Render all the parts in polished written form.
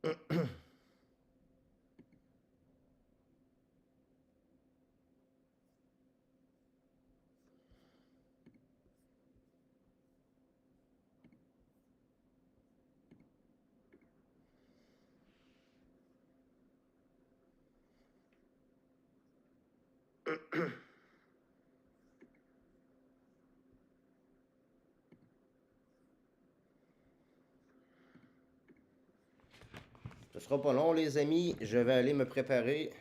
Ce sera pas long, les amis. Je vais aller me préparer.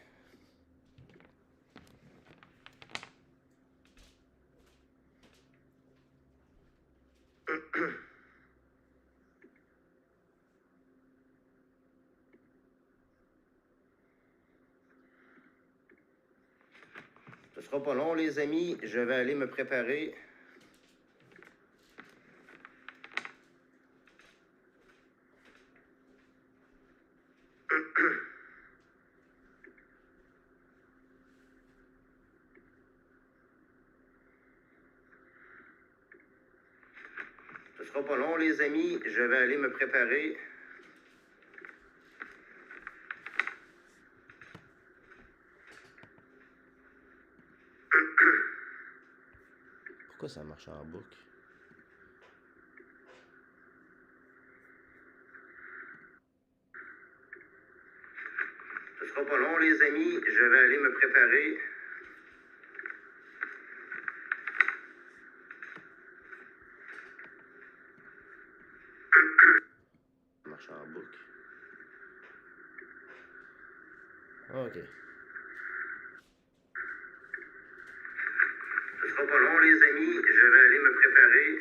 Ce sera pas long, les amis. Je vais aller me préparer. Ce sera pas long, les amis. Je vais aller me préparer. Pourquoi ça marche en boucle? Ce sera pas long, les amis. Je vais aller me préparer. Ça marche en boucle. OK. Ce sera pas long, les amis. Je vais aller me préparer.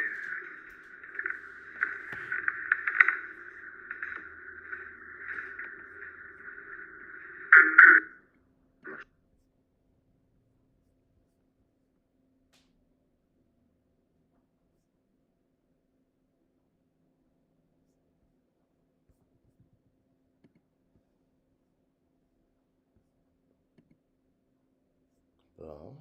Bon.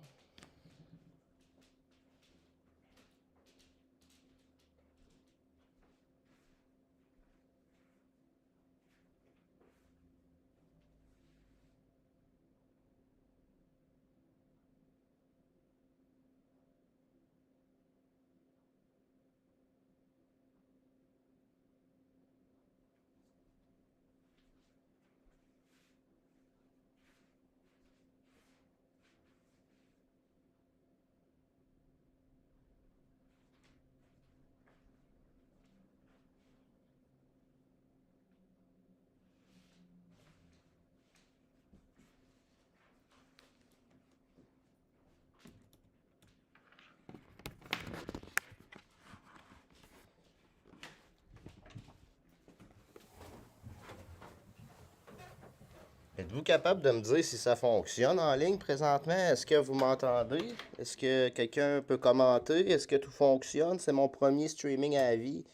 Êtes-vous capable de me dire si ça fonctionne en ligne présentement? Est-ce que vous m'entendez? Est-ce que quelqu'un peut commenter? Est-ce que tout fonctionne? C'est mon premier streaming à la vie.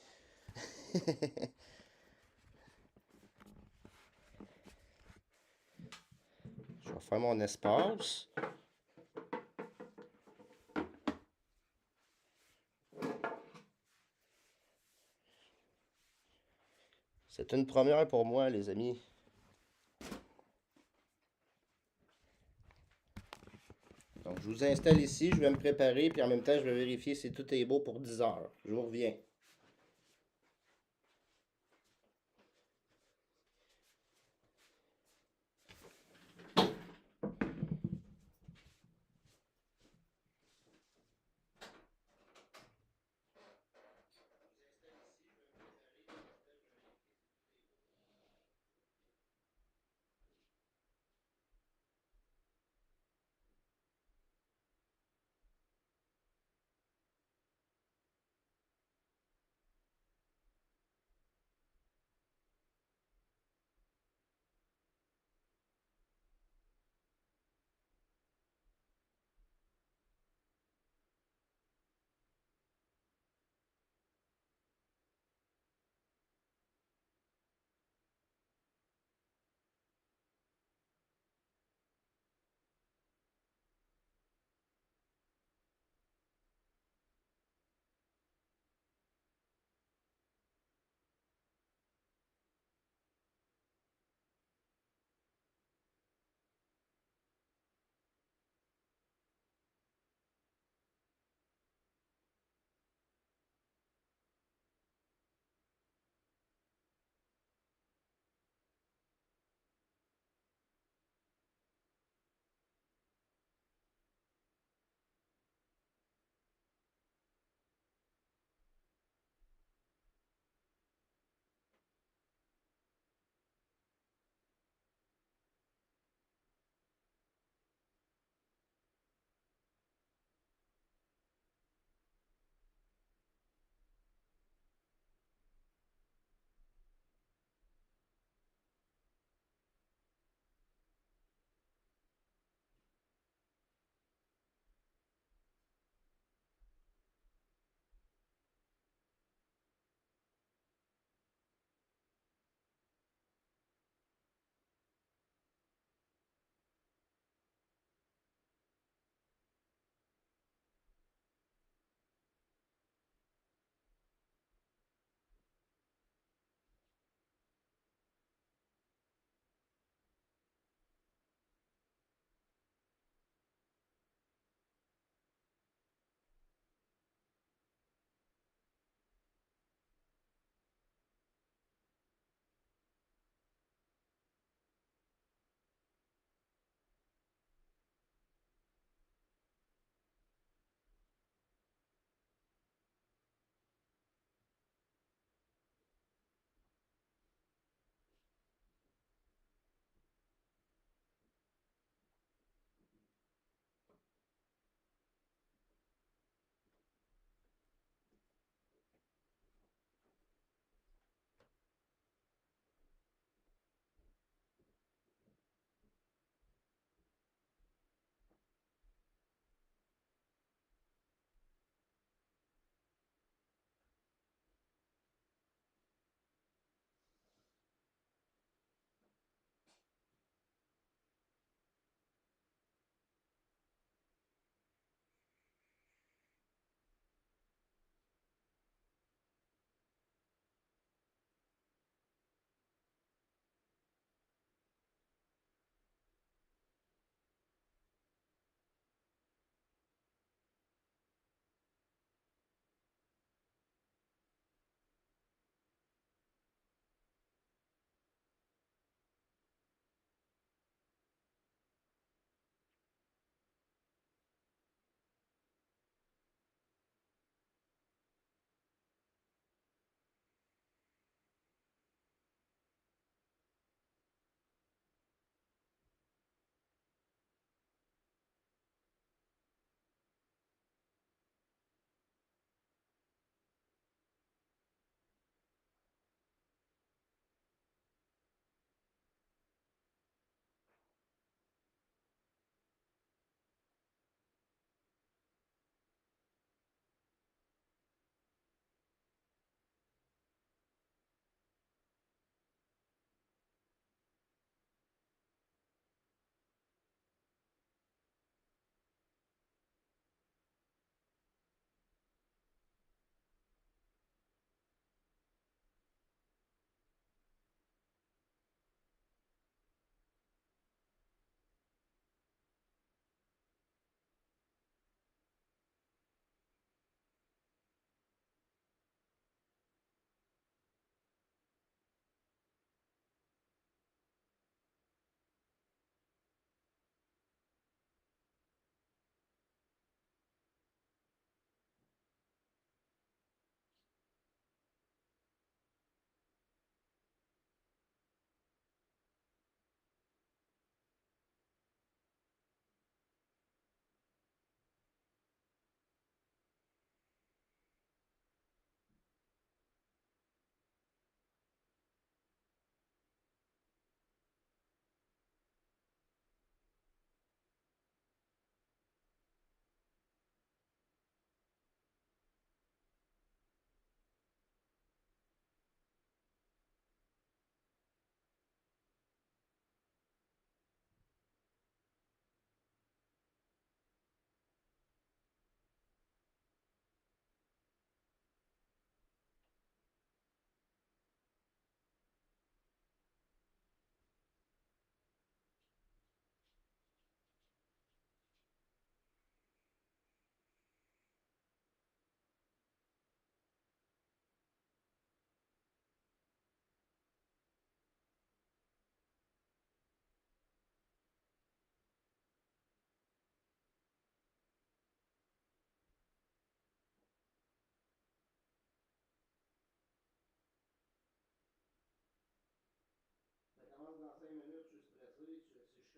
Je vais faire mon espace. C'est une première pour moi, les amis. Donc, je vous installe ici, je vais me préparer, puis en même temps, je vais vérifier si tout est beau pour 10 heures. Je vous reviens.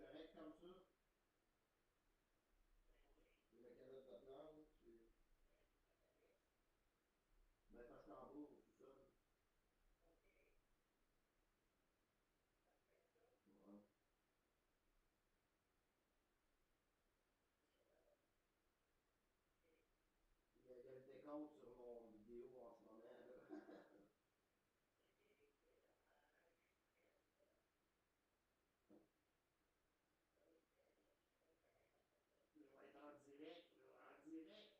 correct comme ça? La canette de blanc, ben, quand je t'en bas, tout seul. Ouais. Il y a le décompte sur mon vidéo en ce moment, là. Je vais être en direct, là, en direct.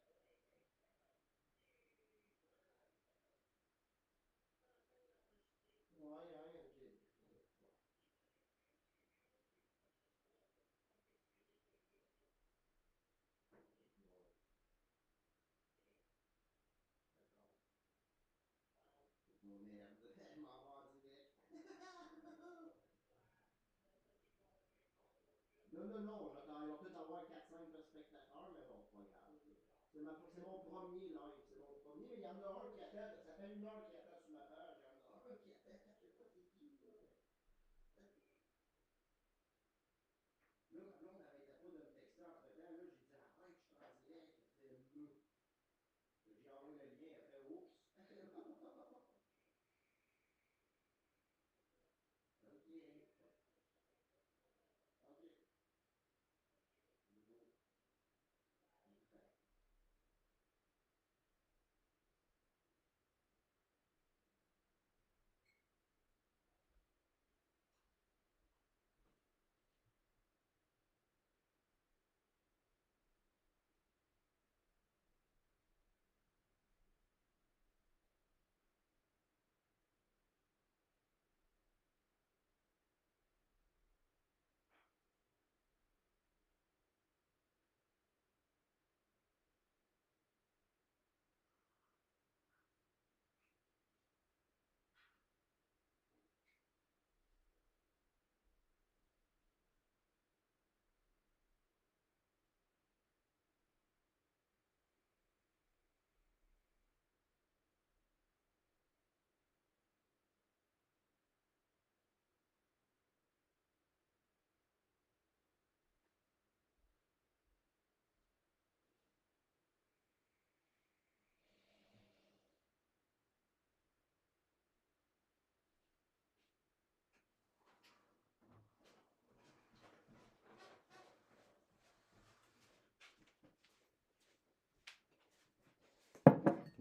Ouais, ouais, ok. Ouais, d'accord. Oh merde, je m'en vais en direct. Non, non, non, il va peut-être avoir 4-5 spectateurs, mais bon, c'est pas grave. C'est mon premier live, c'est mon premier, mais il y en a un qui attend, ça fait une heure qu'il attend sur ma page, il y en a un qui attend, je sais pas c'est qui, là, là, ma blonde n'arrêtait pas de me texter entre-temps, là, j'ai dit, arrête, je suis en direct, elle fait, j'ai envoyé le lien, elle fait, oups. Ok, ok, go.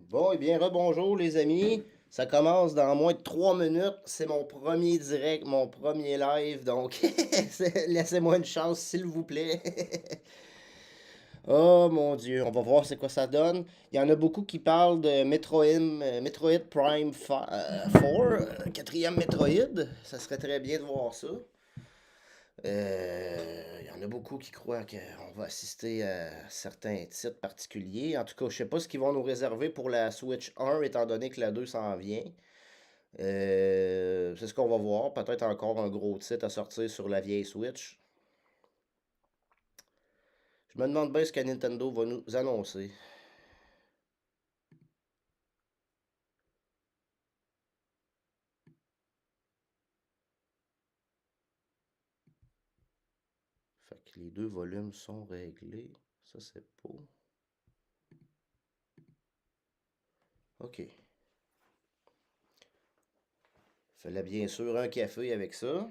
Bon, eh bien, rebonjour les amis. Ça commence dans moins de 3 minutes. C'est mon premier direct, mon premier live. Donc, laissez-moi une chance, s'il vous plaît. Oh mon Dieu, on va voir c'est quoi ça donne. Il y en a beaucoup qui parlent de Metroid Prime 4, quatrième Metroid. Ça serait très bien de voir ça. Il y en a beaucoup qui croient qu'on va assister à certains titres particuliers. En tout cas, je sais pas ce qu'ils vont nous réserver pour la Switch 1, étant donné que la 2 s'en vient. C'est ce qu'on va voir. Peut-être encore un gros titre à sortir sur la vieille Switch. Je me demande bien ce que Nintendo va nous annoncer. Fait que les deux volumes sont réglés. Ça, c'est pas. OK. Fallait bien sûr un café avec ça.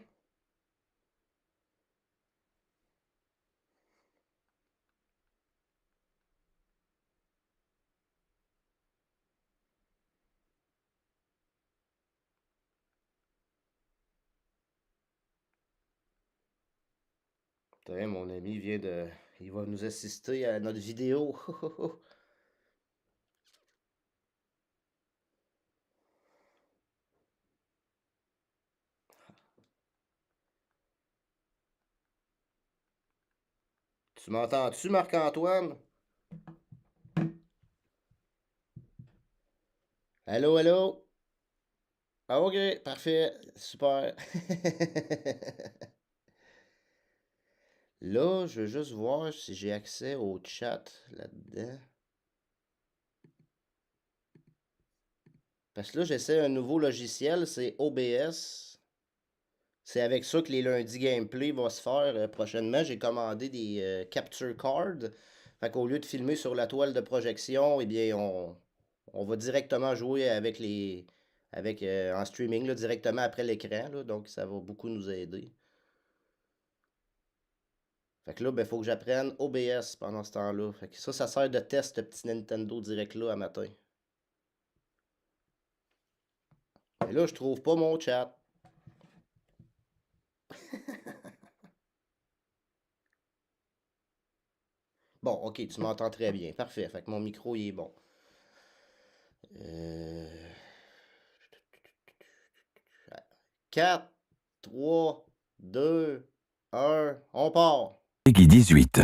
Putain, mon ami vient de. Il va nous assister à notre vidéo. Tu m'entends-tu, Marc-Antoine? Allô, allô? Ah, ok, parfait, super. Là, je veux juste voir si j'ai accès au chat là-dedans. Parce que là, j'essaie un nouveau logiciel, c'est OBS. C'est avec ça que les lundis gameplay vont se faire prochainement. J'ai commandé des capture cards. Fait qu'au lieu de filmer sur la toile de projection, eh bien, on va directement jouer avec en streaming, là, directement après l'écran. Là, donc, ça va beaucoup nous aider. Fait que là, ben, faut que j'apprenne OBS pendant ce temps-là. Fait que ça sert de test, ce petit Nintendo Direct là, à matin. Et là, je trouve pas mon chat. Bon, ok, tu m'entends très bien. Parfait. Fait que mon micro, il est bon. 4, 3, 2, 1, on part. Peggy 18.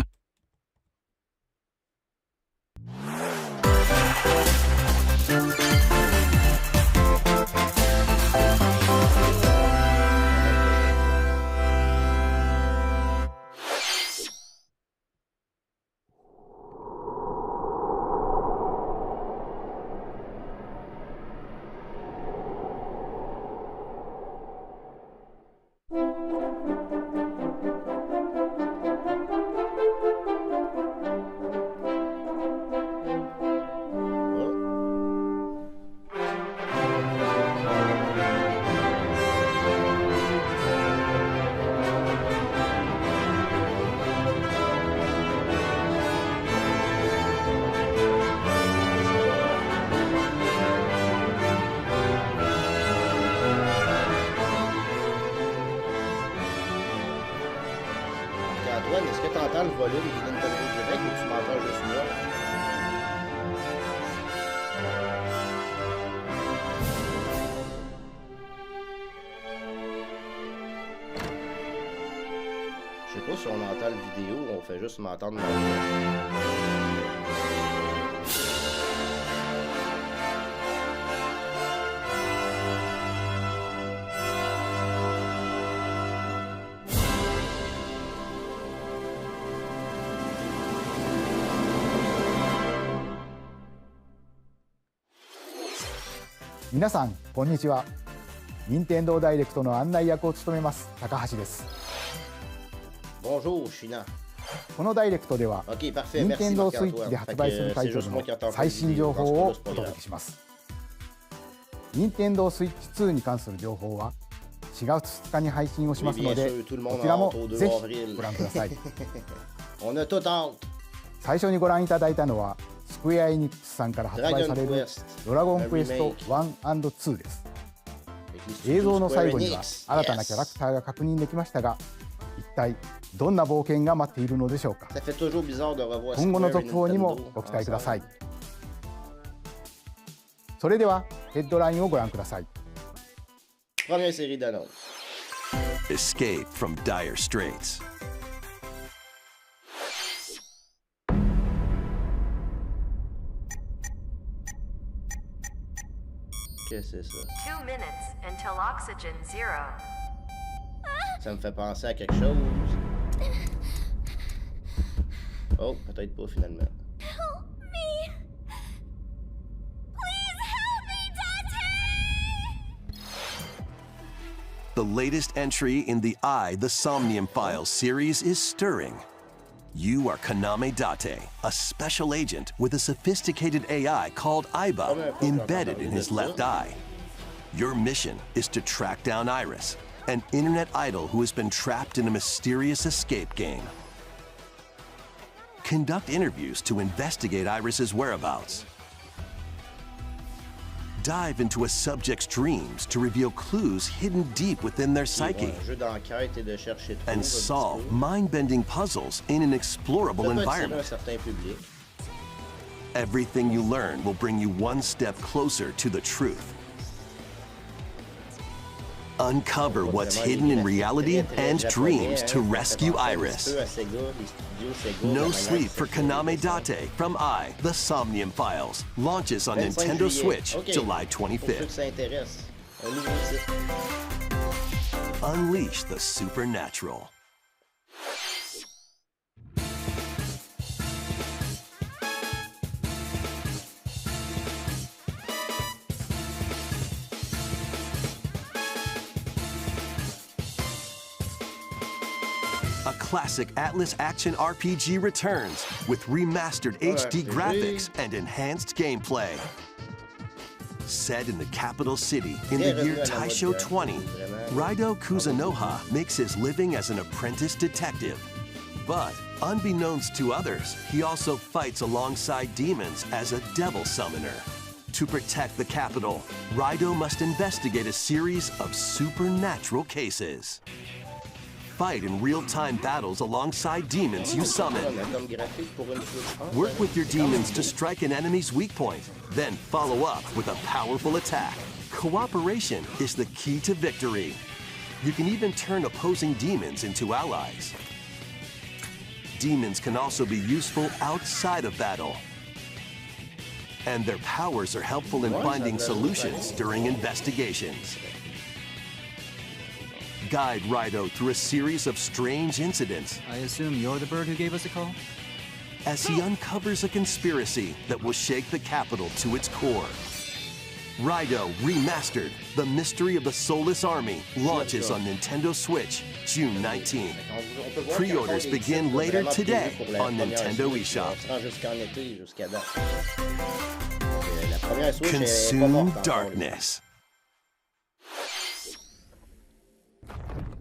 Antoine, est-ce que tu entends le volume du Nintendo Direct ou tu m'entends juste moi? Je sais pas si on entend le vidéo ou on fait juste m'entendre ma voix.皆さんこんにちは。任天堂ダイレクトの案内役を務めます高橋です。Bonjour, China. このダイレクトでは、OK, parfait. 任天堂 Merci, スイッチで発売するタイトルの最新情報をお届けします。任天堂スイッチ2に関する情報は4月2日に配信をしますので、こちらもぜひご覧ください。On a tout hâte. 最初にご覧いただいたのはスクエアエニックスさんから発売されるドラゴンクエスト1&2です。映像の最後には新たなキャラクターが確認できましたが、一体どんな冒険が待っているのでしょうか。今後の続報にもご期待ください。それではヘッドラインをご覧ください。 Première série d'annonces. Escape from dire straits. Qu'est-ce que c'est ça? 2 minutes until oxygen 0. Ça me fait penser à quelque chose. Oh, peut-être pas finalement. Help me! Please help me, Dante! The latest entry in the The Somnium Files series is stirring. You are Kaname Date, a special agent with a sophisticated AI called Aiba embedded in his left eye. Your mission is to track down Iris, an internet idol who has been trapped in a mysterious escape game. Conduct interviews to investigate Iris's whereabouts. Dive into a subject's dreams to reveal clues hidden deep within their psyche. And solve mind-bending puzzles in an explorable environment. Everything you learn will bring you one step closer to the truth. Uncover what's hidden in reality and dreams to rescue Iris. No Sleep for Kaname Date from The Somnium Files launches on Nintendo Switch July 25th. Unleash the supernatural. classic Atlas action RPG returns with remastered HD graphics and enhanced gameplay. Set in the capital city in the year Taisho 20, Raido Kuzunoha makes his living as an apprentice detective. But unbeknownst to others, he also fights alongside demons as a devil summoner. To protect the capital, Raido must investigate a series of supernatural cases. Fight in real-time battles alongside demons you summon. Work with your demons to strike an enemy's weak point, then follow up with a powerful attack. Cooperation is the key to victory. You can even turn opposing demons into allies. Demons can also be useful outside of battle. And their powers are helpful in finding solutions during investigations. Guide Raido through a series of strange incidents. I assume you're the bird who gave us a call? As he uncovers a conspiracy that will shake the capital to its core. Raido Remastered, The Mystery of the Soulless Army, launches on Nintendo Switch, June 19th. Pre-orders begin later today on Nintendo eShop. Consume darkness.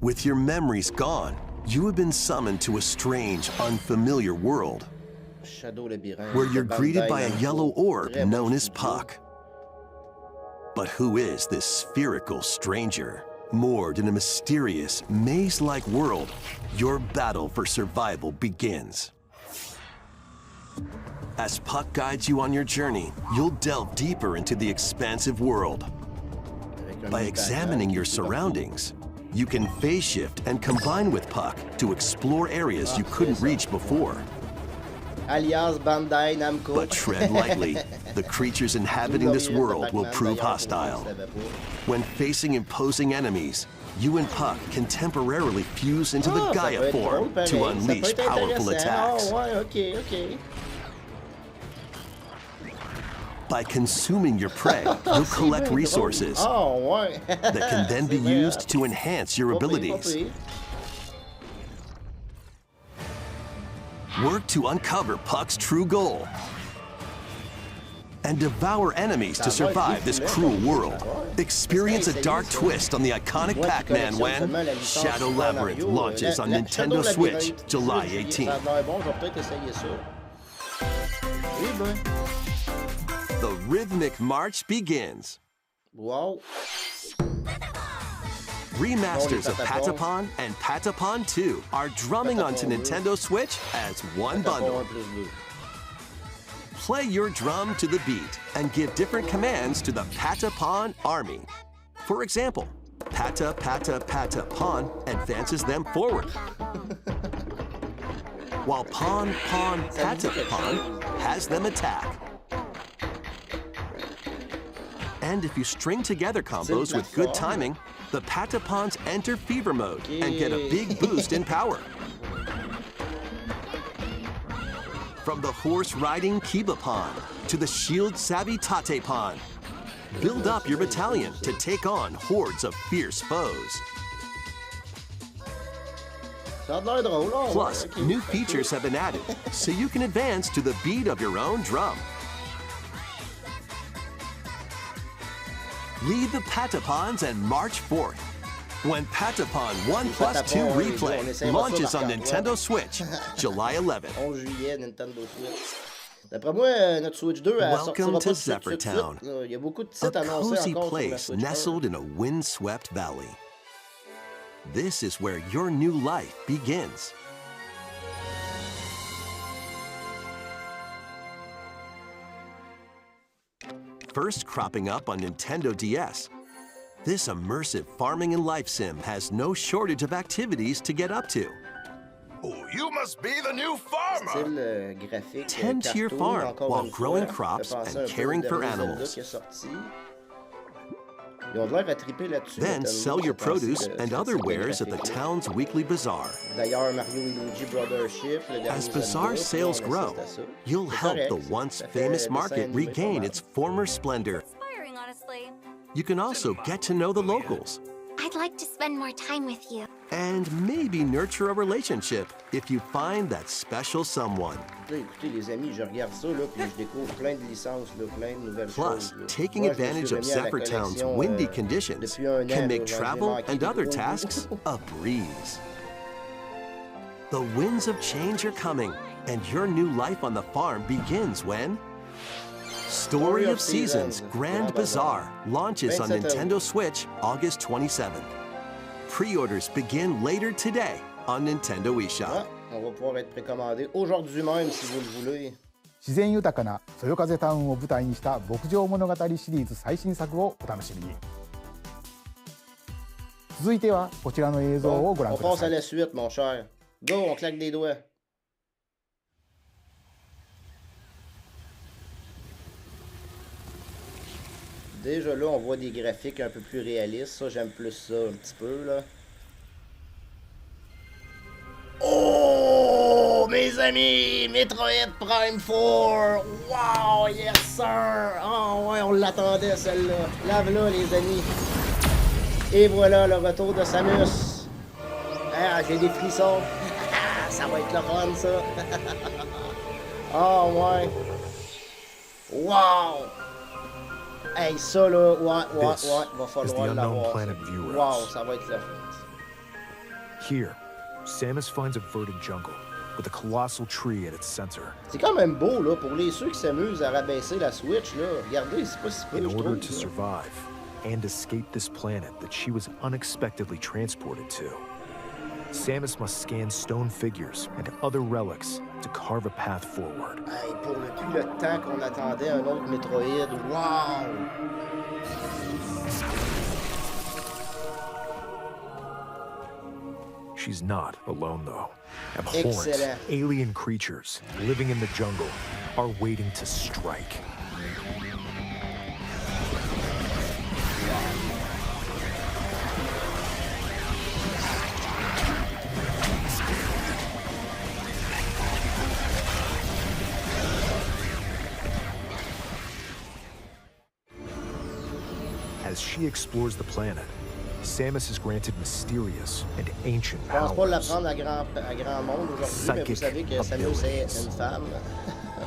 With your memories gone, you have been summoned to a strange, unfamiliar world, where you're greeted by a yellow orb known as Puck. But who is this spherical stranger? Moored in a mysterious, maze-like world, your battle for survival begins. As Puck guides you on your journey, you'll delve deeper into the expansive world. By examining your surroundings, you can phase shift and combine with Puck to explore areas you couldn't reach before. Alias Bandai Namco. But tread lightly. The creatures inhabiting this world will prove hostile. When facing imposing enemies, you and Puck can temporarily fuse into the Gaia form to unleash powerful attacks. By consuming your prey, you'll collect resources that can then be used to enhance your abilities. Work to uncover Puck's true goal and devour enemies to survive this cruel world. Experience a dark twist on the iconic Pac-Man when Shadow Labyrinth launches on Nintendo Switch, July 18th. The rhythmic march begins. Wow. Remasters of Patapon and Patapon 2 are drumming onto Nintendo Switch as one bundle. Play your drum to the beat and give different commands to the Patapon army. For example, Pata Pata Patapon advances them forward, while Pon Pon Patapon has them attack. And if you string together combos with good timing, the Patapons enter fever mode and get a big boost in power. From the horse-riding Kibapon to the shield-savvy Tatepon, build up your battalion to take on hordes of fierce foes. Plus, new features have been added, so you can advance to the beat of your own drum. Lead the Patapons and march forth. When Patapon 1+2 Replay launches on Nintendo Switch, July 11th. 11 juillet, Nintendo Switch. D'après moi, notre Switch 2, elle sortira pas tout de suite. Il y a beaucoup de titres annoncés A cozy encore sur la place Switch 1. nestled in a windswept valley. This is where your new life begins. First cropping up on Nintendo DS, this immersive farming and life sim has no shortage of activities to get up to. Oh, you must be the new farmer! Style graphique, Tend to your cartoon, farm encore while une growing fois. crops Ça fait penser and un peu caring au for dernier Zelda animals. qui est sorti. Ils ont de l'air à triper là-dessus. Then Nintendo, sell your je pense, produce ce and other style wares at the graphique-là. town's weekly bazaar. D'ailleurs, Mario et Luigi Brothership, le dernier As Zelda, bazaar puis sales on grow, assiste à ça. you'll C'est help correct, the once ça fait famous dessin market animé pas regain mal. its former splendor. Inspiring, honestly. You can also get to know the locals I'd like to spend more time with you. and maybe nurture a relationship if you find that special someone. Là, écoutez, les amis, je regarde ça, là, puis je découvre plein de licences, là, plein de nouvelles choses. Plus, Là. taking Moi, je me advantage suis of remis à la Zephyr Town's collection, windy conditions depuis un an, can là, make j'ai travel manqué and des other gros tasks bouts. a breeze. The winds of change are coming, and your new life on the farm begins when Story of Seasons Grand Bazaar launches on Nintendo Switch August 27th. Pre-orders begin later today on Nintendo eShop. Ah, on va pouvoir être précommandé aujourd'hui même si vous le voulez. 自然豊かなそよ風タウンを舞台にした牧場物語シリーズ最新作をお楽しみに。続いてはこちらの映像をご覧 On くだ passe さ à い。 la suite, mon cher. Go, on claque des doigts. Déjà là, on voit des graphiques un peu plus réalistes. Ça, j'aime plus ça un petit peu, là. Oh, mes amis! Metroid Prime 4! Wow, yes, sir! Oh, ouais, on l'attendait, celle-là. Lave-la, les amis. Et voilà, le retour de Samus. Ah, j'ai des frissons. Ça va être le fun, ça. Oh, ouais. Wow! Hey, ça, là, ouais, va falloir l'avoir. Wow, ça va être le fun. Here, Samus finds a verdant jungle with a colossal tree at its center. C'est quand même beau, là, pour les ceux qui s'amusent à rabaisser la Switch, là. Regardez, c'est pas si peu, In je order trouve. to là. survive and escape this planet that she was unexpectedly transported to, Samus must scan stone figures and other relics to carve a path forward. Hey, pour depuis le temps qu'on attendait un autre Metroid, wow! She's not alone, though. Abhorrent, Excellent. alien creatures living in the jungle are waiting to strike. As she explores the planet, Samus is granted mysterious and ancient Je pense pas powers. l'apprendre à grand monde aujourd'hui, mais vous savez que Samus est une femme.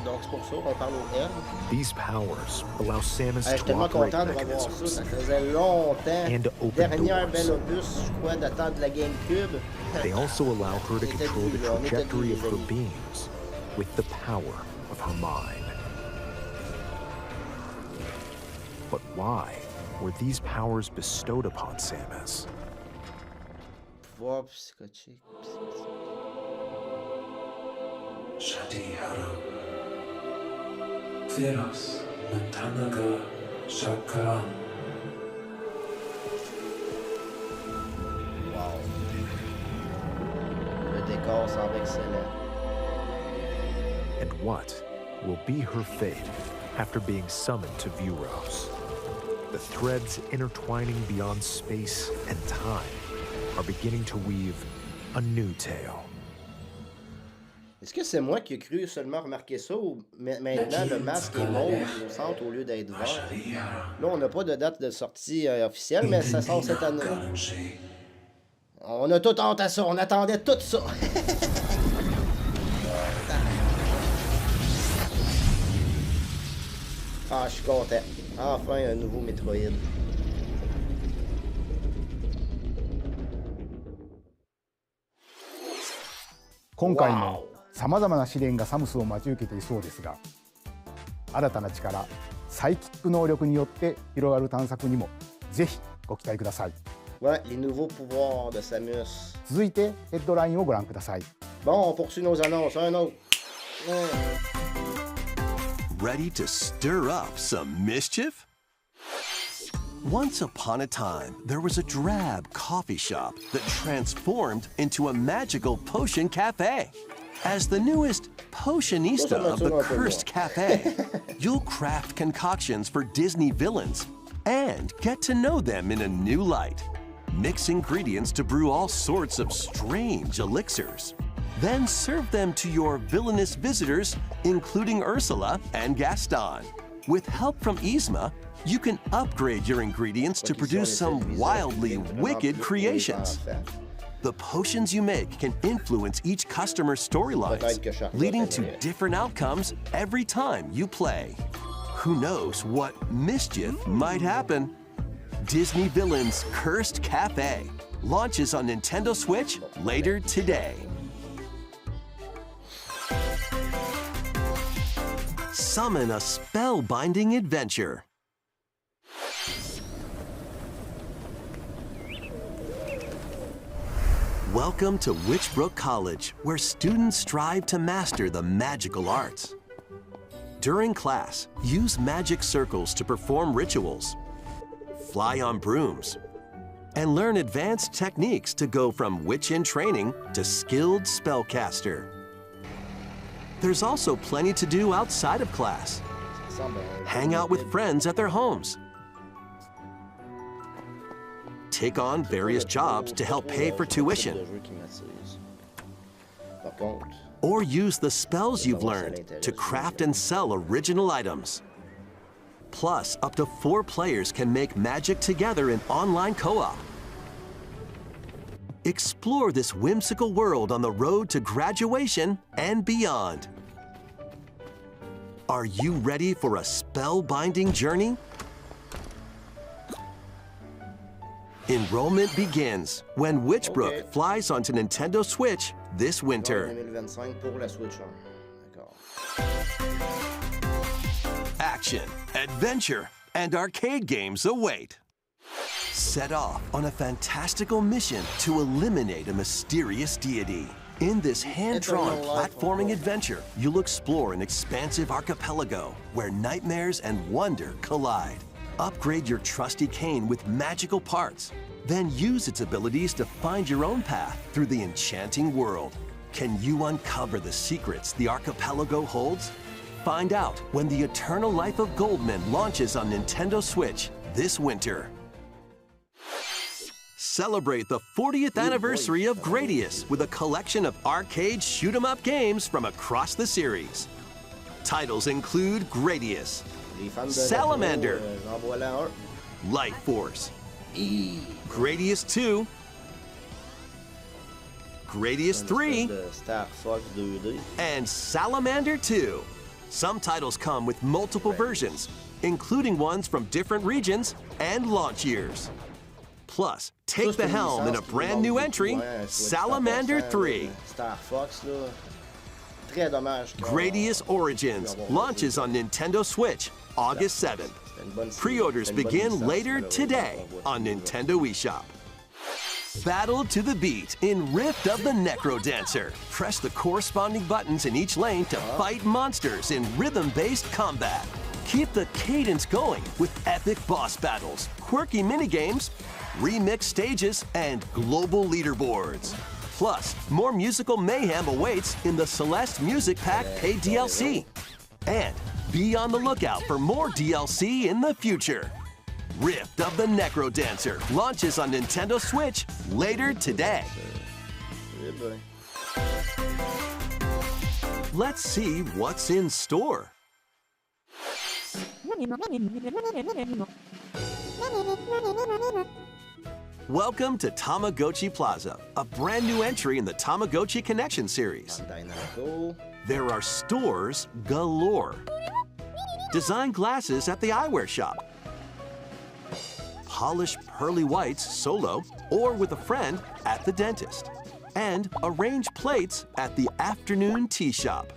Donc c'est pour ça qu'on parle au M. These powers allow Samus Je suis to tellement operate content de revoir ça, mechanisms ça faisait longtemps. and to open Dernière doors. belle opus, je crois, datant de la GameCube. They also allow her to On était control the dû, là, on était trajectory dû, of les her amis. beams with the power of her mind. But why were these powers bestowed upon Samus? Pouvoir psychotique. Shadihara Teras Natanaga Shaka. Wow. Le décor semble excellent. And what will be her fate after being summoned to Vuros? The threads intertwining beyond space and time are beginning to weave a new tale. Est-ce que c'est moi qui ai cru seulement remarquer ça ou maintenant le masque est mauve au centre au lieu d'être vert? Là, on n'a pas de date de sortie officielle, mais ça sort cette année. On a tout hâte à ça, on attendait tout ça. Ah, je suis content. Enfin, un nouveau Metroid. 今回もさまざまな試練がサムスを待ち受けていそうですが、新たな力サイキック能力によって広がる探索にもぜひご期待ください。 Ouais, les nouveaux pouvoirs de Samus. 続いてヘッドラインをご覧ください。 Bon, on poursuit nos annonces. Un autre. Ready to stir up some mischief? Once upon a time, there was a drab coffee shop that transformed into a magical potion cafe. As the newest potionista of the cursed cafe, you'll craft concoctions for Disney villains and get to know them in a new light. Mix ingredients to brew all sorts of strange elixirs. Then serve them to your villainous visitors, including Ursula and Gaston. With help from Yzma, you can upgrade your ingredients to produce some wildly wicked creations. The potions you make can influence each customer's storylines, leading to different outcomes every time you play. Who knows what mischief might happen? Disney Villains Cursed Cafe launches on Nintendo Switch later today. Summon a spellbinding adventure. Welcome to Witchbrook College, where students strive to master the magical arts. During class, use magic circles to perform rituals, fly on brooms, and learn advanced techniques to go from witch in training to skilled spellcaster. There's also plenty to do outside of class. Hang out with friends at their homes. Take on various jobs to help pay for tuition. Or use the spells you've learned to craft and sell original items. Plus, up to 4 players can make magic together in online co-op. Explore this whimsical world on the road to graduation and beyond. Are you ready for a spellbinding journey? Enrollment begins when Witchbrook flies onto Nintendo Switch this winter. 2025 pour la Switch 1. D'accord. Action, adventure, and arcade games await. Set off on a fantastical mission to eliminate a mysterious deity. In this hand-drawn platforming adventure, you'll explore an expansive archipelago where nightmares and wonder collide. Upgrade your trusty cane with magical parts, then use its abilities to find your own path through the enchanting world. Can you uncover the secrets the archipelago holds? Find out when the Eternal Life of Goldman launches on Nintendo Switch this winter. Celebrate the 40th anniversary of Gradius with a collection of arcade shoot-'em-up games from across the series. Titles include Gradius, Salamander, Light Force, Gradius 2, Gradius 3, and Salamander 2. Some titles come with multiple versions, including ones from different regions and launch years. Plus, take the helm in a brand new entry, Salamander 3. Gradius Origins launches on Nintendo Switch August 7th. Pre-orders begin later today on Nintendo eShop. Battle to the beat in Rift of the Necrodancer. Press the corresponding buttons in each lane to fight monsters in rhythm-based combat. Keep the cadence going with epic boss battles, quirky minigames, remix stages, and global leaderboards. Plus, more musical mayhem awaits in the Celeste Music Pack paid DLC. And be on the lookout for more DLC in the future. Rift of the Necrodancer launches on Nintendo Switch later today. Let's see what's in store. Welcome to Tamagotchi Plaza, a brand new entry in the Tamagotchi Connection series. There are stores galore. Design glasses at the eyewear shop. Polish pearly whites solo or with a friend at the dentist. And arrange plates at the afternoon tea shop.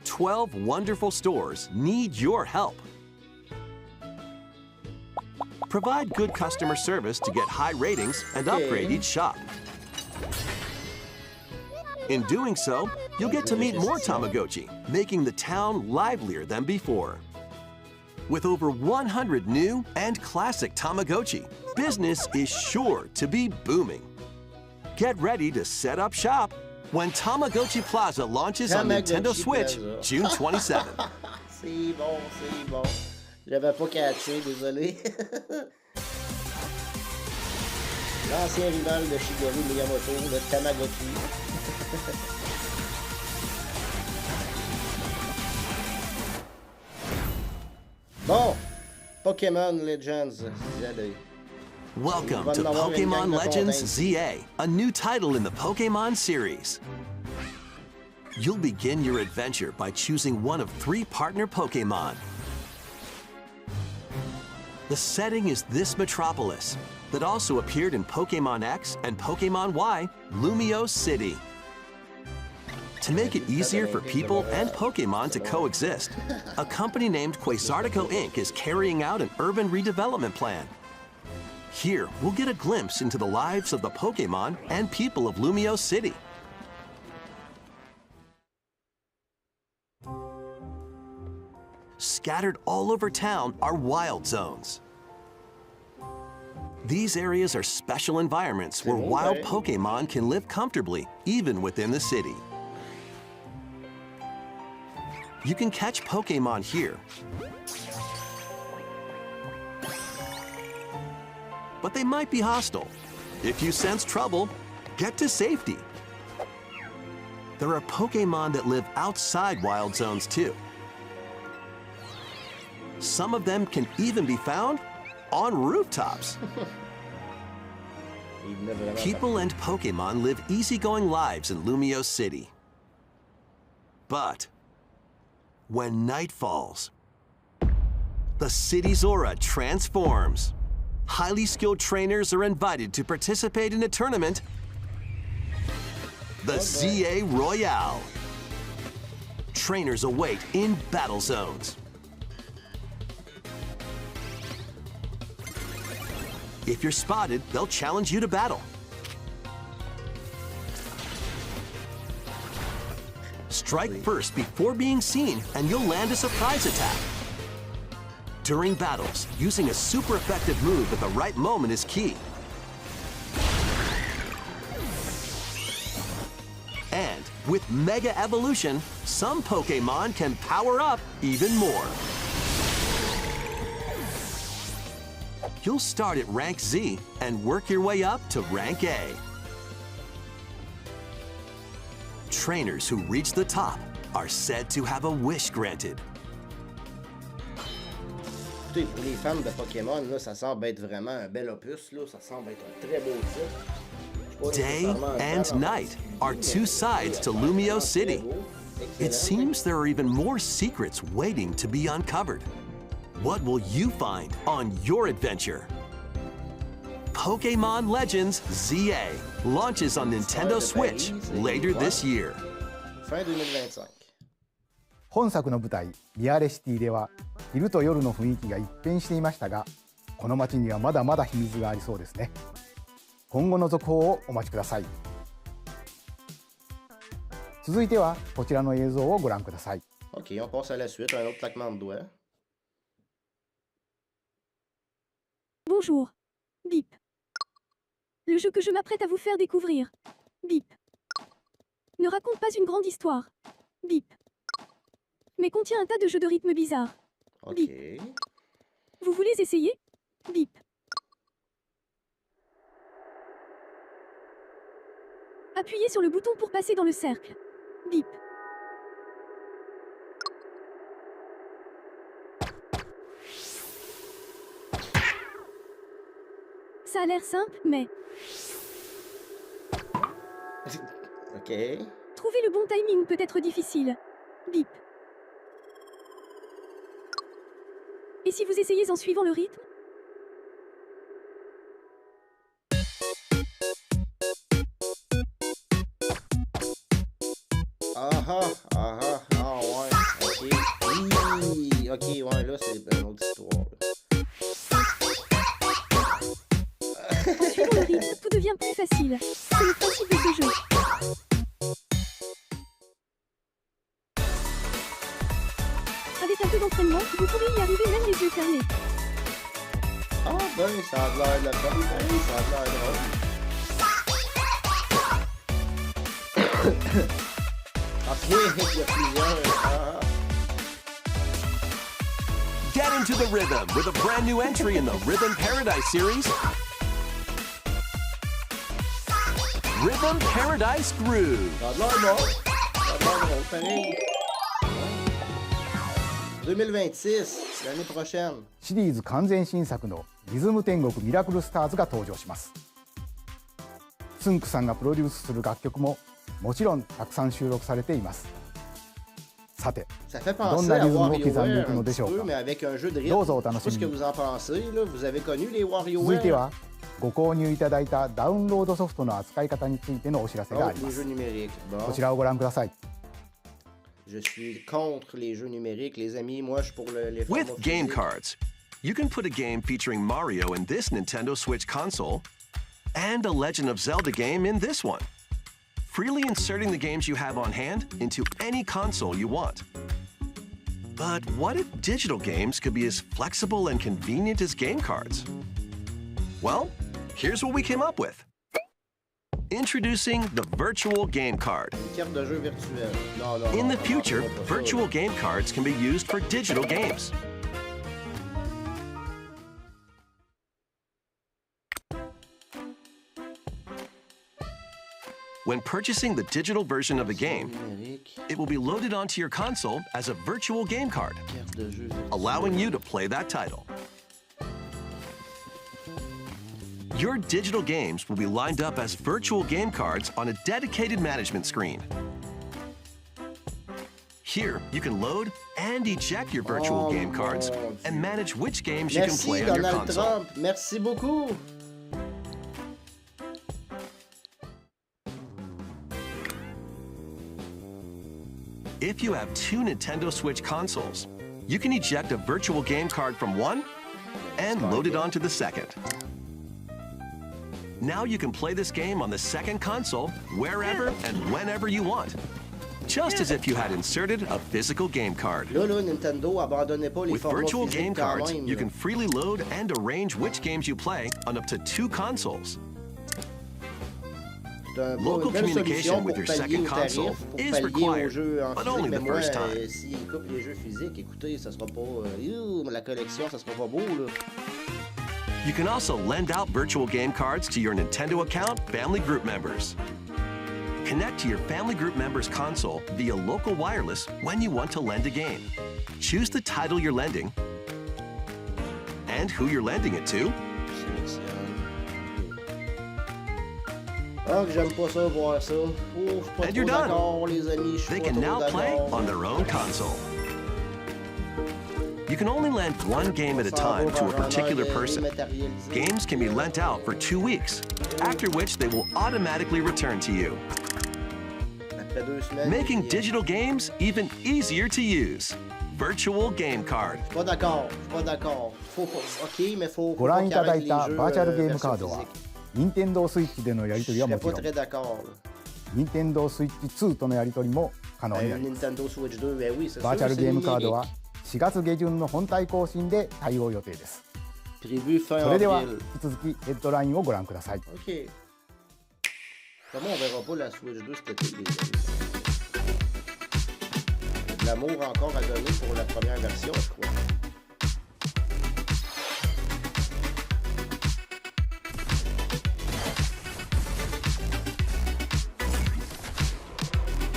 12 wonderful stores need your help. Provide good customer service to get high ratings and upgrade each shop. In doing so, you'll get to meet more Tamagotchi, making the town livelier than before. With over 100 new and classic Tamagotchi, business is sure to be booming. Get ready to set up shop when Tamagotchi Plaza launches on Nintendo Switch June 27th. C'est bon, c'est bon. J'avais pas catché, désolé. L'ancien rival de Shigeru Miyamoto, le Tamagotchi. Bon, Pokémon Legends, Z. Welcome to Pokemon Legends ZA, a new title in the Pokemon series. You'll begin your adventure by choosing one of 3 partner Pokemon. The setting is this metropolis that also appeared in Pokemon X and Pokemon Y, Lumio City. To make it easier for people and Pokemon to coexist, a company named Quasartico Inc. is carrying out an urban redevelopment plan. Here, we'll get a glimpse into the lives of the Pokemon and people of Lumio City. Scattered all over town are wild zones. These areas are special environments where wild Pokemon can live comfortably, even within the city. You can catch Pokemon here, but they might be hostile. If you sense trouble, get to safety. There are Pokemon that live outside wild zones too. Some of them can even be found on rooftops. People and Pokemon live easygoing lives in Lumio City. But when night falls, the city's aura transforms. Highly skilled trainers are invited to participate in a tournament, the ZA Royale. Trainers await in battle zones. If you're spotted, they'll challenge you to battle. Strike first before being seen, and you'll land a surprise attack. During battles, using a super effective move at the right moment is key. And with Mega Evolution, some Pokemon can power up even more. You'll start at Rank Z and work your way up to Rank A. Trainers who reach the top are said to have a wish granted. Écoutez, pour les fans de Pokémon, là, ça semble être vraiment un bel opus. Là. Ça semble être un très beau titre. Day and night are 2 sides to Lumio City. It seems there are even more secrets waiting to be uncovered. What will you find on your adventure? Pokemon Legends ZA launches on Nintendo Switch later this year. Fin 2025. 本作の舞台リアレシティでは昼と夜の雰囲気が一変していましたが、この街にはまだまだ秘密がありそうですね。今後の続報をお待ちください。続いてはこちらの映像をご覧ください。 OK, on passe à la suite, un autre claquement de doigts. Bonjour. Bip. Le jeu que je m'apprête à vous faire découvrir. Bip. Ne raconte pas une grande histoire. Bip. Mais contient un tas de jeux de rythme bizarres. OK. Bip. Vous voulez essayer? Bip. Appuyez sur le bouton pour passer dans le cercle. Bip. Ça a l'air simple, mais... OK. Trouver le bon timing peut être difficile. Bip. Et si vous essayez en suivant le rythme? Ouais, OK. Oui, OK, ouais, là, c'est une autre histoire. En suivant le rythme, tout devient plus facile. C'est le principe de ce jeu. Avec un peu d'entraînement, vous pourriez y arriver même les yeux fermés. Ah ben, ça a l'air de la fun, ben, ça a l'air drôle. OK, il y a plusieurs... Get into the rhythm with a brand new entry in the Rhythm Paradise series, Rhythm Paradise Groove. Ça a l'air bon. Ça a l'air drôle, pareil. 2026, l'année prochaine. シリーズ完全新作のリズム天国ミラクルスターズが登場します。つんくさんがプロデュースする楽曲ももちろんたくさん収録されています。さて、どんなリズムを刻んでいくのでしょうか。どうぞお楽しみに。続いてはご購入いただいたダウンロードソフトの扱い方についてのお知らせがあります。こちらをご覧ください。Je suis contre les jeux numériques, les amis. Moi, je suis pour les formats With game physiques. cards, you can put a game featuring Mario in this Nintendo Switch console and a Legend of Zelda game in this one, freely inserting the games you have on hand into any console you want. But what if digital games could be as flexible and convenient as game cards? Well, here's what we came up with. Introducing the Virtual Game Card. In the future, virtual game cards can be used for digital games. When purchasing the digital version of a game, it will be loaded onto your console as a virtual game card, allowing you to play that title. Your digital games will be lined up as virtual game cards on a dedicated management screen. Here, you can load and eject your virtual game cards and manage which games you can play on your console. Trump. Merci beaucoup. If you have two Nintendo Switch consoles, you can eject a virtual game card from one and load it onto the second. Now you can play this game on the second console wherever and whenever you want, just as if you had inserted a physical game card. With virtual game cards, you can freely load and arrange which games you play on up to two consoles. Local communication with your second console is required, but only the first time. You can also lend out virtual game cards to your Nintendo account family group members. Connect to your family group members' console via local wireless when you want to lend a game. Choose the title you're lending and who you're lending it to. And you're done. They can now play on their own console. You can only lend one game at a time to a particular person. Games can be lent out for 2 weeks, after which they will automatically return to you, making digital games even easier to use. Virtual Game Card. ご覧いただいたバーチャルゲームカードは、任天堂スイッチでのやり取りはもちろん、任天堂スイッチ2とのやり取りも可能になります。バーチャルゲームカードは4月下旬の本体更新で対応予定です。それでは引き続きヘッドラインをご覧ください。L'amour encore à donner pour la première version, je crois.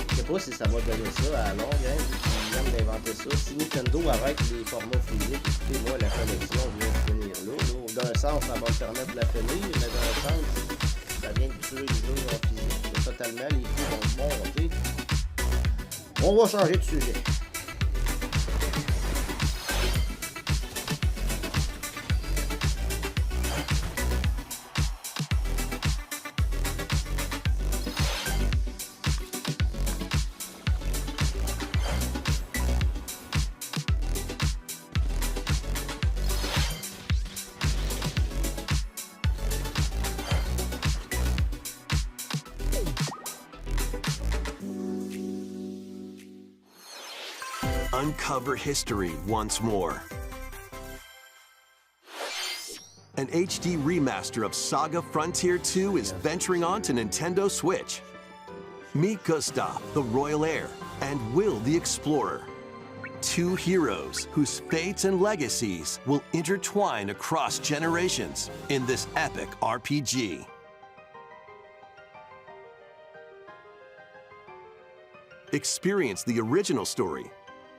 Je sais pas si ça va donner ça à la longue, hein, qui viennent d'inventer ça. Si Nintendo arrête les formats physiques, écoutez, moi, la collection vient de finir là. D'un sens, ça va me permettre de la finir, mais d'un sens, ça vient de tuer les jeux en physique. Totalement, les jeux vont monter. On va changer de sujet. Uncover history once more. An HD remaster of Saga Frontier 2 is venturing on to Nintendo Switch. Meet Gustav, the Royal Heir, and Will, the Explorer. Two heroes whose fates and legacies will intertwine across generations in this epic RPG. Experience the original story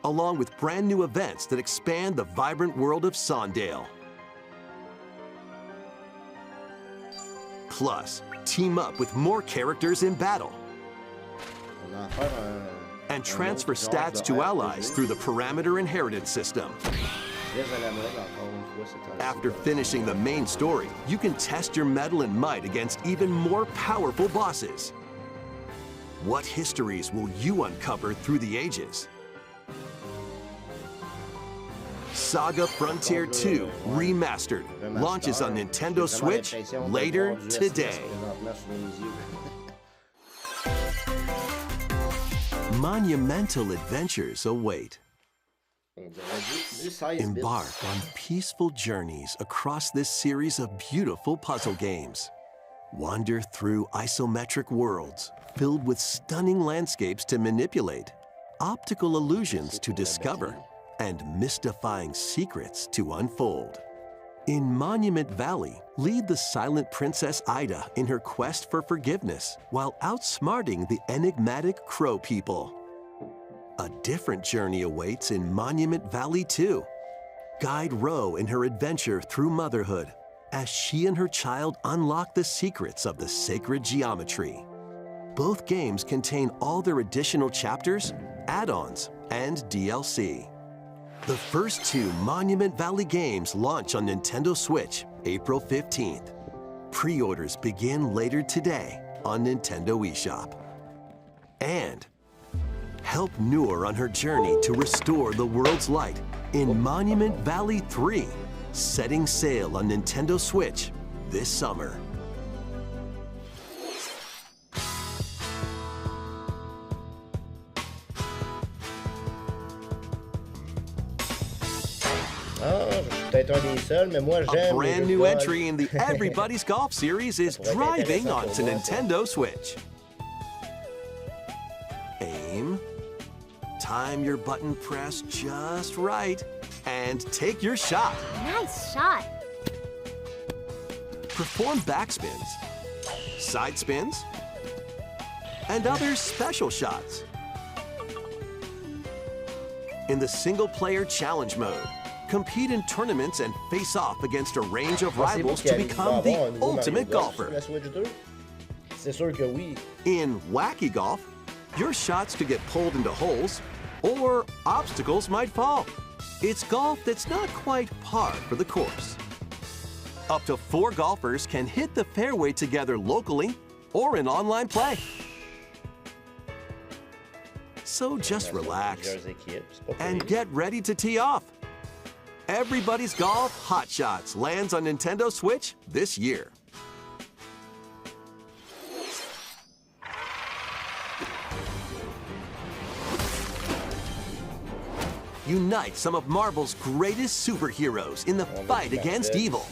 along with brand new events that expand the vibrant world of Sondale. Plus, team up with more characters in battle. And transfer stats to allies through the parameter inheritance system. After finishing the main story, you can test your mettle and might against even more powerful bosses. What histories will you uncover through the ages? Saga Frontier 2 Remastered launches on Nintendo Switch later today. Monumental adventures await. Embark on peaceful journeys across this series of beautiful puzzle games. Wander through isometric worlds filled with stunning landscapes to manipulate, optical illusions to discover, and mystifying secrets to unfold. In Monument Valley, lead the silent Princess Ida in her quest for forgiveness while outsmarting the enigmatic Crow people. A different journey awaits in Monument Valley 2. Guide Ro in her adventure through motherhood as she and her child unlock the secrets of the sacred geometry. Both games contain all their additional chapters, add-ons, and DLC. The first two Monument Valley games launch on Nintendo Switch April 15th. Pre-orders begin later today on Nintendo eShop. And help Noor on her journey to restore the world's light in Monument Valley 3, setting sail on Nintendo Switch this summer. Peut-être un des seuls, mais moi j'aime. A brand new entry in the Everybody's Golf series is driving onto Nintendo Switch. Aim, time your button press just right, and take your shot. Nice shot. Perform backspins, side spins, and other special shots. In the single-player challenge mode, compete in tournaments and face off against a range of rivals to become the ultimate golfer. C'est sûr que oui. In Wacky Golf, your shots could get pulled into holes, or obstacles might fall. It's golf that's not quite par for the course. Up to 4 golfers can hit the fairway together locally or in online play. So just relax and get ready to tee off. Everybody's Golf Hot Shots lands on Nintendo Switch this year. Unite some of Marvel's greatest superheroes in the fight against evil.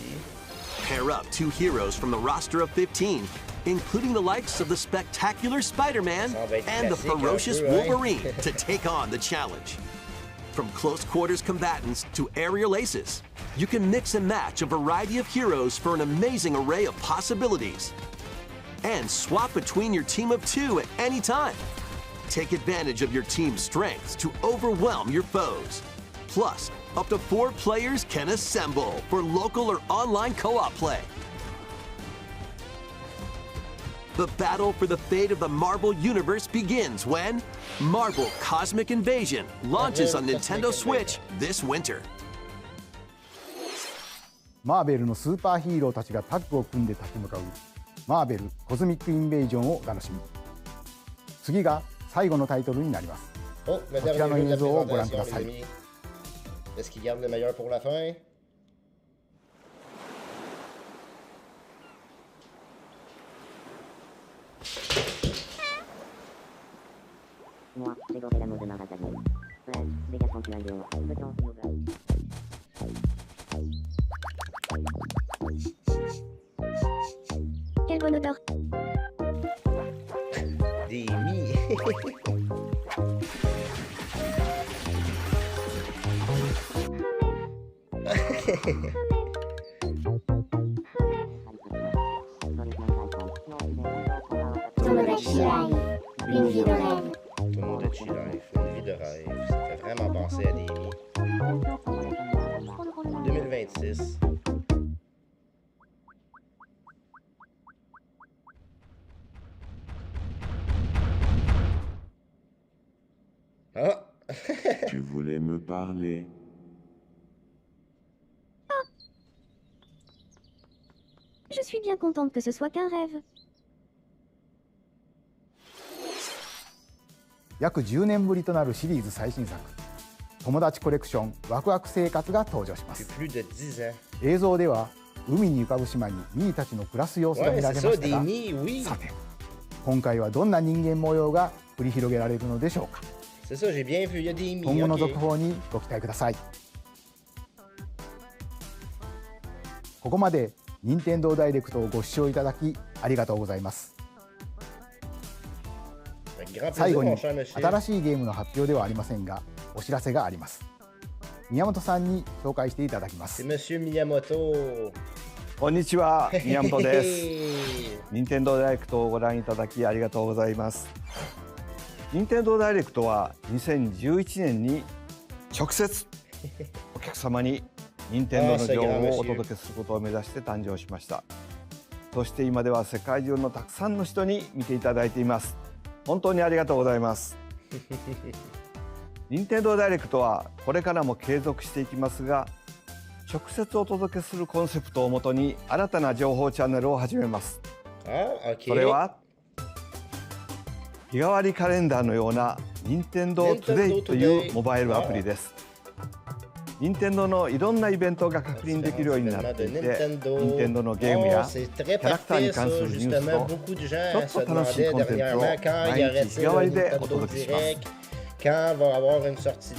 Pair up 2 heroes from the roster of 15, including the likes of the spectacular Spider-Man and the ferocious Wolverine to take on the challenge. From close quarters combatants to aerial aces, you can mix and match a variety of heroes for an amazing array of possibilities. And swap between your team of 2 at any time. Take advantage of your team's strengths to overwhelm your foes. Plus, up to 4 players can assemble for local or online co-op play. The battle for the fate of the Marvel Universe begins when Marvel Cosmic Invasion launches on Nintendo Switch this winter. マーベルのスーパーヒーローたちがタッグを組んで立ち向かうマーベルコズミックインベージョンをお楽しみ。次が最後のタイトルになります。こちらの映像をご覧ください。Est-ce qu'ils gardent le meilleur pour la fin? Moi, j'ai goré l'amour de ma race d'amour. Bref, des garçons tu as le temps, Quelle bonne odeur. Des mi. Tomodachi Life, une vie de rêve. Tomodachi Life, une vie de rêve. Ça fait Vraiment penser à Demi. 2026. Ah! Tu voulais me parler. Je suis bien contente que ce soit qu'un rêve. 約10年ぶりとなるシリーズ最新作友達コレクションワクワク生活が登場します。 Plus de 10 ans. 映像では海に浮かぶ島にミーたちの暮らす様子が見られましたが、 Ouais, c'est ça, des nids, oui. さて今回はどんな人間模様が繰り広げられるのでしょうか。 C'est ça, j'ai bien vu, il y a des nids. 今後の OK. 続報にご期待ください。ここまで任天堂ダイレクトをご視聴いただきありがとうございます。 Avec grand 最 plaisir, 後に mon cher monsieur. 新しいゲームの発表ではありませんがお知らせがあります。宮本さんに紹介していただきま C'est す。 Monsieur Miyamoto. こんにちは、宮本です。任天堂ダイレクトをご覧いただきありがとうございます。任天堂ダイレクトは2011年に直接お客様に任天堂の情報をお届けすることを目指して誕生しました。そして今では世界中のたくさんの人に見ていただいています。本当にありがとうございます。任天堂ダイレクトはこれからも継続していきますが、直接お届けするコンセプトをもとに新たな情報チャンネルを始めます。Ah, OK. それは日替わりカレンダーのような任天堂トゥデイというモバイルアプリです。任天堂のいろんなイベントが確認できるようになっていて、任天堂のゲームやキャラクターに関するニュースとちょっと楽しいコンテンツを毎日日替わりでお届けします。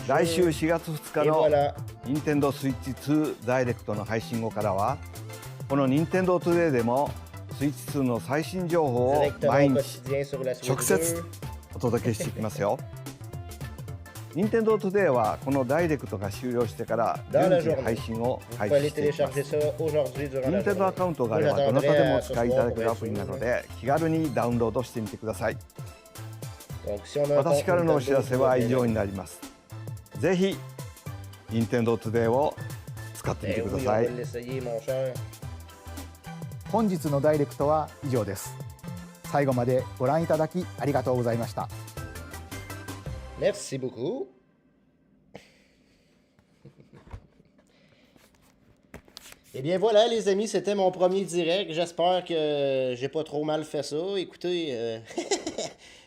来週4月2日の任天堂スイッチ2ダイレクトの配信後からは、この任天堂トゥデイでもスイッチ2の最新情報を毎日直接お届けしていきますよ。任天堂トゥデイはこのダイレクトが終了してから順次配信を開始していきます。任天堂アカウントがあればどなたでもお使いいただけるアプリなので気軽にダウンロードしてみてください。私からのお知らせは以上になります。ぜひ任天堂トゥデイを使ってみてください。本日のダイレクトは以上です。最後までご覧いただきありがとうございました。Merci beaucoup. Eh bien voilà les amis, c'était mon premier direct. J'espère que j'ai pas trop mal fait ça. Écoutez,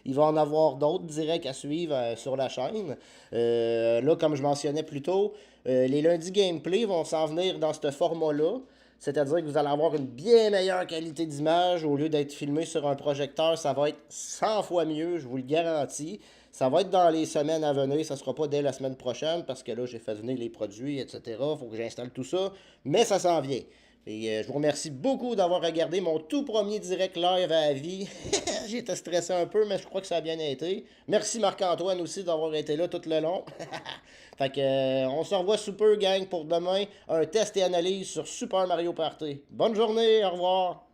il va en avoir d'autres directs à suivre sur la chaîne. Là, comme je mentionnais plus tôt, les lundis gameplay vont s'en venir dans ce format-là. C'est-à-dire que vous allez avoir une bien meilleure qualité d'image. Au lieu d'être filmé sur un projecteur, ça va être 100 fois mieux, je vous le garantis. Ça va être dans les semaines à venir, ça ne sera pas dès la semaine prochaine parce que là, j'ai fait venir les produits, etc. Il faut que j'installe tout ça, mais ça s'en vient. Et je vous remercie beaucoup d'avoir regardé mon tout premier direct live à vie. J'étais stressé un peu, mais je crois que ça a bien été. Merci Marc-Antoine aussi d'avoir été là tout le long. Fait que, on se revoit super gang pour demain. Un test et analyse sur Super Mario Party. Bonne journée, au revoir.